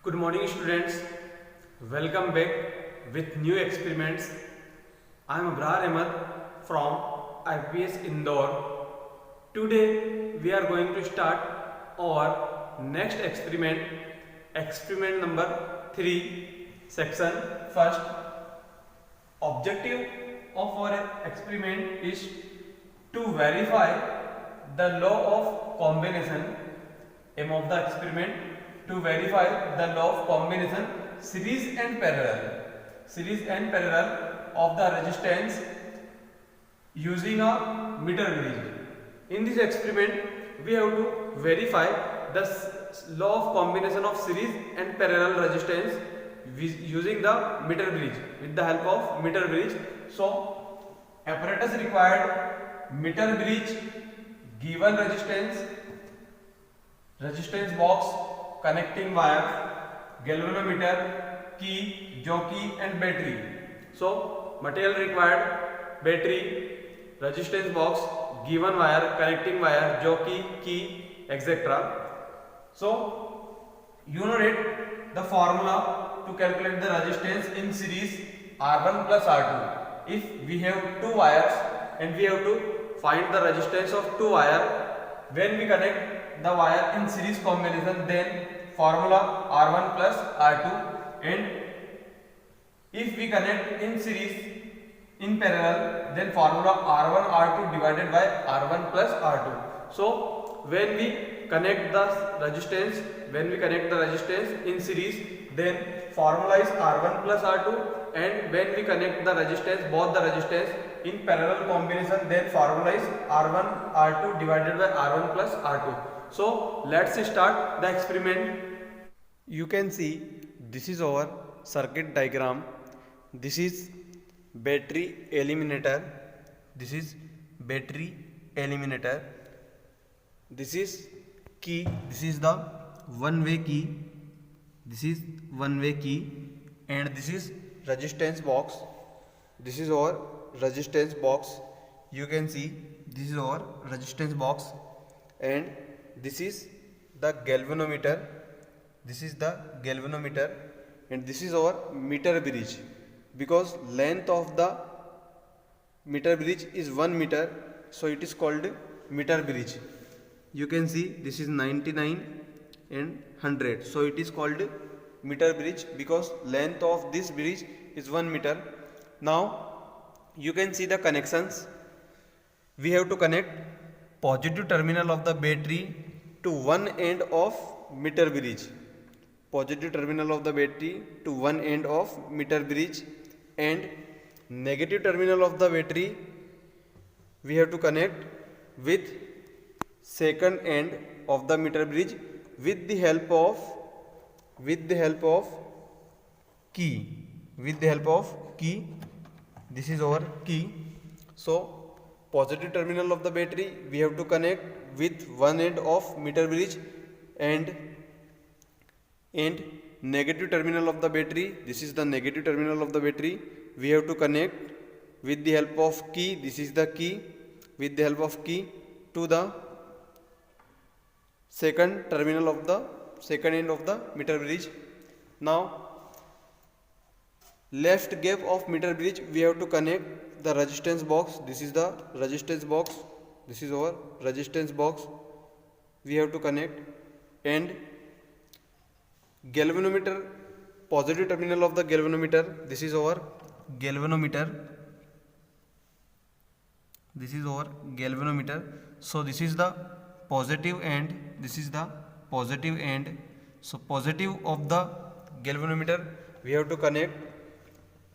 Good morning students, welcome back with new experiments. I am Abrar Ahmed from IPS Indore. Today we are going to start our next experiment, experiment number 3, section 1st. Objective of our experiment is to verify the law of combination. Aim of the experiment to verify the law of combination series and parallel of the resistance using a meter bridge. In this experiment we have to verify the law of combination of series and parallel resistance using the meter bridge, with the help of meter bridge. So apparatus required: meter bridge, given resistance box, connecting wire, galvanometer, key, jockey and battery. So material required: battery, resistance box, given wire, connecting wire, jockey, key, etc. So you know that the formula to calculate the resistance in series R1 plus R2. If we have two wires and we have to find the resistance of two wire, when we connect the wire in series combination, then formula R1 plus R2, and if we connect in series in parallel, then formula R1 R2 divided by R1 plus R2. So when we connect the resistance in series, then formula is R1 plus R2, and when we connect the resistance, both the resistance in parallel combination, then formula is R1 R2 divided by R1 plus R2. So let's start the experiment. You can see this is our circuit diagram. This is battery eliminator. This is key. This is the one-way key. And this is resistance box. This is our resistance box. You can see this is our resistance box, and this is the galvanometer. And this is our meter bridge, because length of the meter bridge is 1 meter, so it is called meter bridge. You can see this is 99 and 100, so it is called meter bridge because length of this bridge is 1 meter. Now you can see the connections. We have to connect positive terminal of the battery to one end of meter bridge. And negative terminal of the battery we have to connect with second end of the meter bridge with the help of key. This is our key. So positive terminal of the battery we have to connect with one end of meter bridge, and negative terminal of the battery, this is the negative terminal of the battery, we have to connect with the help of key. This is the key. With the help of key to the second terminal of the second end of the meter bridge. Now left gap of meter bridge we have to connect the resistance box. This is the resistance box. This is our resistance box. We have to connect, and galvanometer, positive terminal of the galvanometer, this is our galvanometer. So this is the positive end, so positive of the galvanometer we have to connect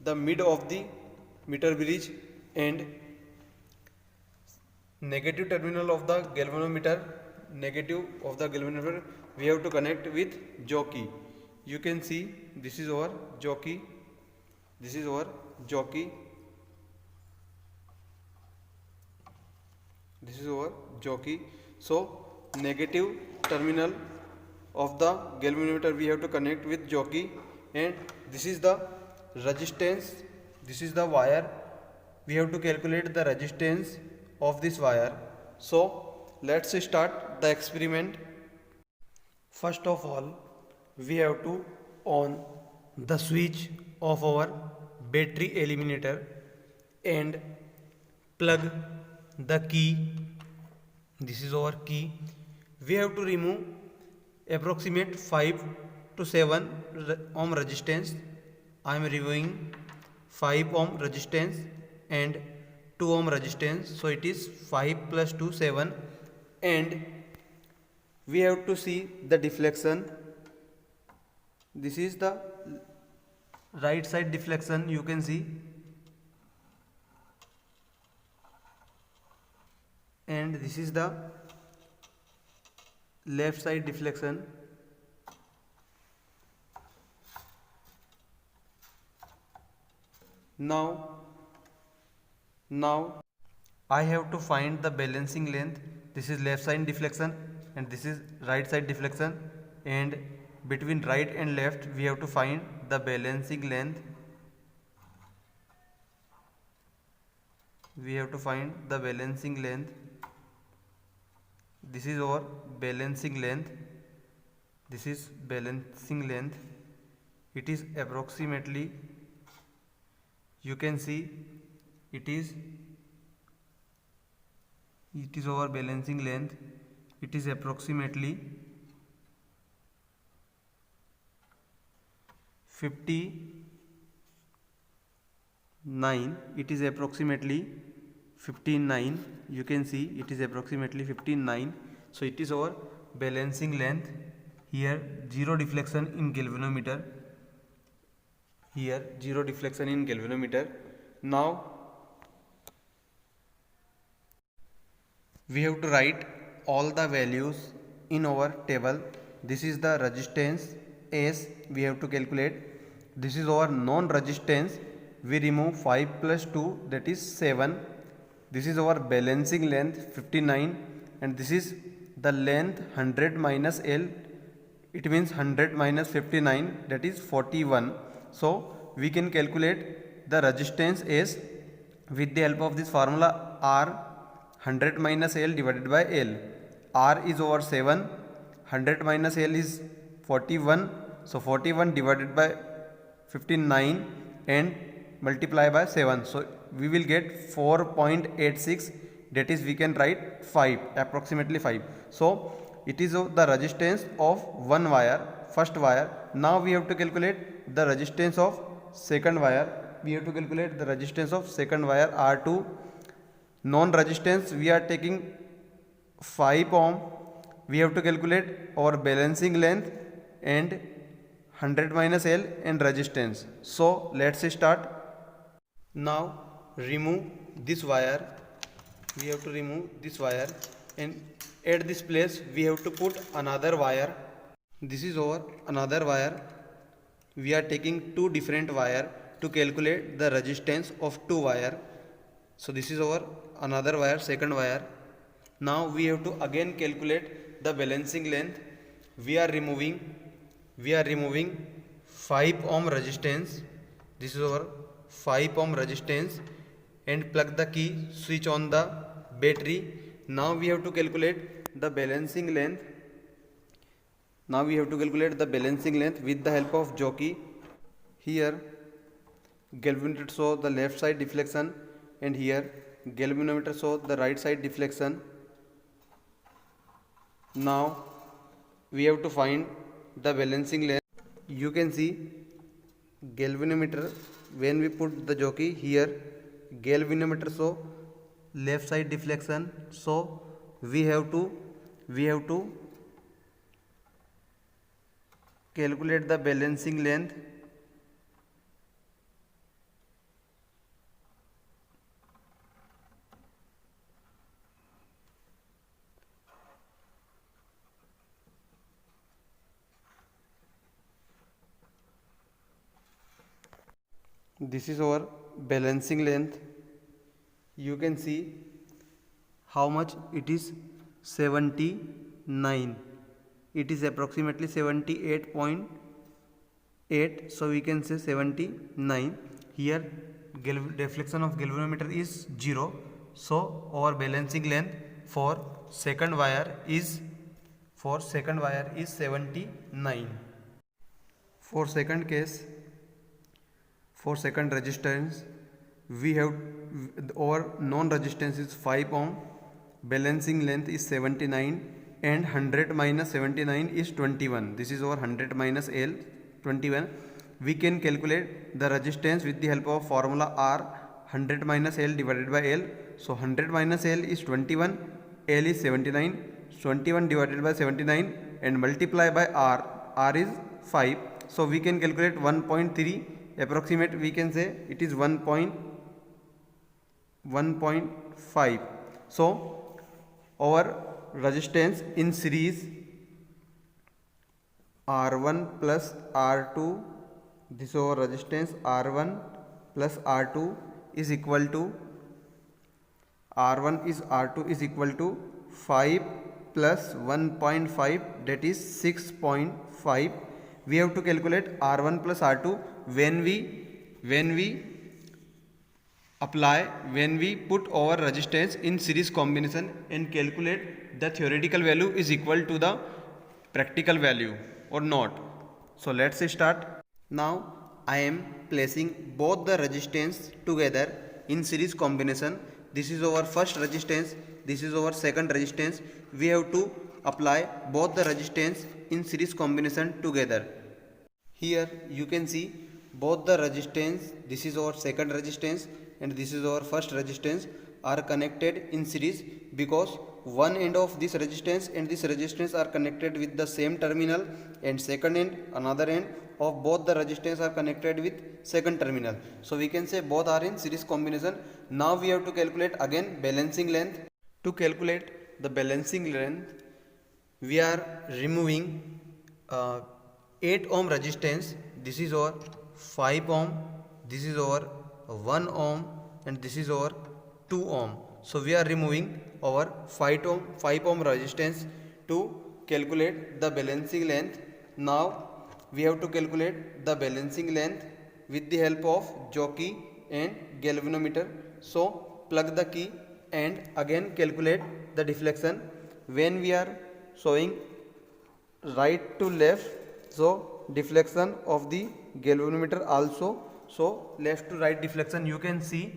the mid of the meter bridge, and negative terminal of the galvanometer we have to connect with jockey. You can see this is our jockey. So negative terminal of the galvanometer we have to connect with jockey, and this is the resistance. This is the wire. We have to calculate the resistance of this wire. So let's start the experiment. First of all, we have to on the switch of our battery eliminator and plug the key. This is our key. We have to remove approximate 5 to 7 ohm resistance. I am removing 5 ohm resistance and 2 ohm resistance, so it is 5 plus 2 7, and we have to see the deflection. This is the right side deflection, you can see, and this is the left side deflection. Now I have to find the balancing length. This is left side deflection and this is right side deflection, and between right and left we have to find the balancing length. We have to find the balancing length. This is our balancing length. This is balancing length. It is approximately, you can see, it is our balancing length. It is approximately 59. It is approximately 59. You can see it is approximately 59. So it is our balancing length. Here zero deflection in galvanometer. Here zero deflection in galvanometer. Now we have to write all the values in our table. This is the resistance S, we have to calculate. This is our non-resistance. We remove 5 plus 2, that is 7. This is our balancing length 59, and this is the length 100 minus L. It means 100 minus 59, that is 41. So we can calculate the resistance S with the help of this formula R, 100 minus L divided by L. R is over 7, 100 minus L is 41, so 41 divided by 59 and multiply by 7. So we will get 4.86, that is we can write 5, approximately 5. So it is the resistance of one wire, first wire. Now we have to calculate the resistance of second wire. We have to calculate the resistance of second wire R2. Non-resistance we are taking 5 ohm. We have to calculate our balancing length and 100 minus L and resistance. So let's start. Now remove this wire. We have to remove this wire, and at this place we have to put another wire. This is our another wire. We are taking two different wire to calculate the resistance of two wire. So this is our another wire, second wire. Now we have to again calculate the balancing length. We are removing 5 ohm resistance. This is our 5 ohm resistance, and plug the key, switch on the battery. Now we have to calculate the balancing length. Now we have to calculate the balancing length with the help of jockey. Here galvanometer show the left side deflection, and here galvanometer show the right side deflection. Now we have to find the balancing length. You can see galvanometer, when we put the jockey here, galvanometer show left side deflection, so we have to calculate the balancing length. This is our balancing length. You can see how much it is, 79. It is approximately 78.8, so we can say 79. Here deflection of galvanometer is 0, so our balancing length for second wire is 79. For second case, for second resistance, we have our non-resistance is 5 ohm, balancing length is 79, and 100 minus 79 is 21. This is our 100 minus L, 21. We can calculate the resistance with the help of formula R, 100 minus L divided by L. So 100 minus L is 21, L is 79, 21 divided by 79 and multiply by R, R is 5. So we can calculate 1.3, approximate we can say it is 1.5. So our resistance in series R1 plus R2, this is our resistance R1 plus R2 is equal to R1 is R2 is equal to 5 plus 1.5, that is 6.5. We have to calculate R1 plus R2 when we put our resistance in series combination and calculate the theoretical value is equal to the practical value or not. So let's start. Now I am placing both the resistance together in series combination. This is our first resistance, this is our second resistance. We have to apply both the resistance in series combination together. Here you can see both the resistance, this is our second resistance and this is our first resistance, are connected in series because one end of this resistance and this resistance are connected with the same terminal, and second end, another end of both the resistance are connected with second terminal. So we can say both are in series combination. Now we have to calculate again balancing length. To calculate the balancing length, we are removing 8 ohm resistance. This is our 5 ohm, this is our 1 ohm and this is our 2 ohm. So we are removing our 5 ohm resistance to calculate the balancing length. Now we have to calculate the balancing length with the help of jockey and galvanometer. So plug the key and again calculate the deflection. When we are showing right to left, so deflection of the galvanometer also, so left to right deflection you can see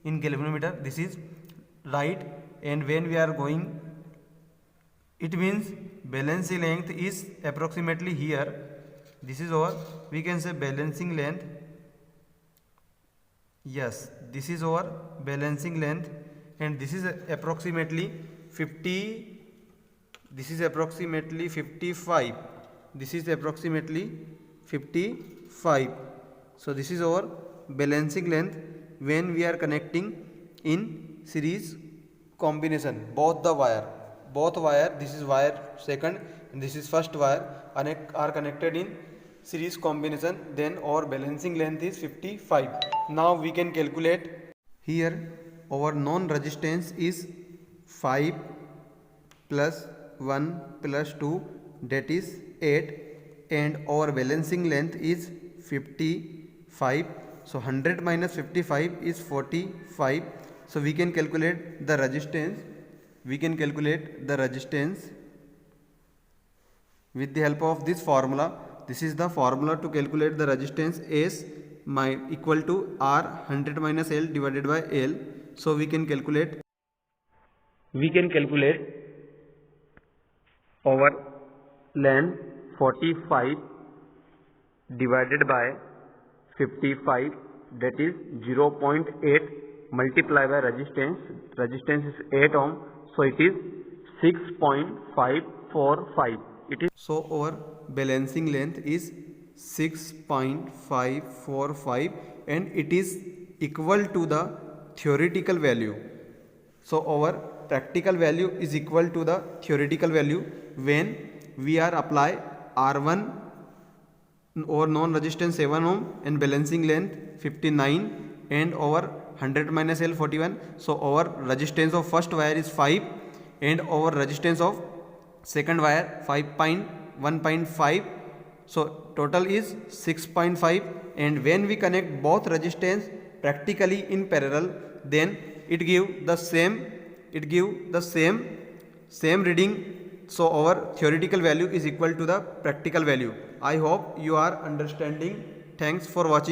in galvanometer, this is right, and when we are going, it means balancing length is approximately here. This is our, we can say balancing length. Yes, this is our balancing length and this is approximately 50, this is approximately 55, this is approximately 55. So this is our balancing length when we are connecting in series combination. Both wire, this is wire second and this is first wire are connected in series combination, then our balancing length is 55. Now we can calculate. Here our non-resistance is 5 plus 1 plus 2, that is 8, and our balancing length is 55. So 100 minus 55 is 45. So we can calculate the resistance. We can calculate the resistance with the help of this formula. This is the formula to calculate the resistance S equal to R 100 minus L divided by L. So we can calculate our length 45 divided by 55, that is 0.8 multiplied by resistance is 8 ohm, so it is 6.545. It is, so our balancing length is 6.545 and it is equal to the theoretical value. So our practical value is equal to the theoretical value when we are apply R1 or non-resistance 7 ohm and balancing length 59 and our 100 minus L 41. So our resistance of first wire is 5 and our resistance of second wire 1.5. So total is 6.5, and when we connect both resistance practically in parallel, then it give the same reading So our theoretical value is equal to the practical value. I hope you are understanding. Thanks for watching.